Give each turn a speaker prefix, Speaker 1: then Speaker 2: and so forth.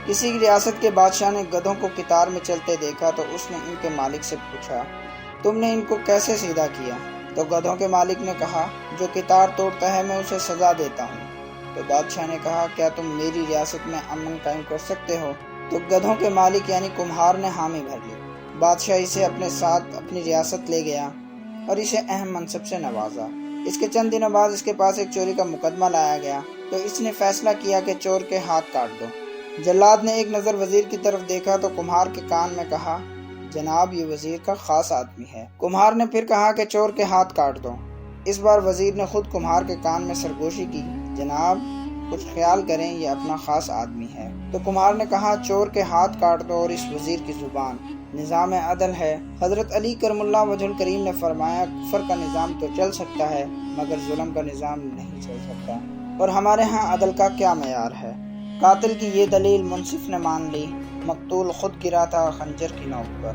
Speaker 1: کسی ریاست کے بادشاہ نے گدھوں کو قطار میں چلتے دیکھا تو اس نے ان کے مالک سے پوچھا، تم نے ان کو کیسے سیدھا کیا؟ تو گدھوں کے مالک نے کہا، جو قطار توڑتا ہے میں اسے سزا دیتا ہوں۔ تو بادشاہ نے کہا، کیا تم میری ریاست میں امن قائم کر سکتے ہو؟ تو گدھوں کے مالک یعنی کمہار نے حامی بھر لی۔ بادشاہ اسے اپنے ساتھ اپنی ریاست لے گیا اور اسے اہم منصب سے نوازا۔ اس کے چند دنوں بعد اس کے پاس ایک چوری کا مقدمہ لایا گیا تو اس نے فیصلہ کیا کہ چور کے ہاتھ کاٹ دو۔ جلاد نے ایک نظر وزیر کی طرف دیکھا تو کمہار کے کان میں کہا، جناب یہ وزیر کا خاص آدمی ہے۔ کمہار نے پھر کہا کہ چور کے ہاتھ کاٹ دو۔ اس بار وزیر نے خود کمہار کے کان میں سرگوشی کی، جناب کچھ خیال کریں، یہ اپنا خاص آدمی ہے۔ تو کمہار نے کہا، چور کے ہاتھ کاٹ دو اور اس وزیر کی زبان۔ نظام عدل ہے۔ حضرت علی کرم اللہ وجہ الکریم نے فرمایا، کفر کا نظام تو چل سکتا ہے مگر ظلم کا نظام نہیں چل سکتا۔ اور ہمارے ہاں عدل کا کیا معیار ہے؟ قاتل کی یہ دلیل منصف نے مان لی، مقتول خود گرا تھا خنجر کی نوک پر۔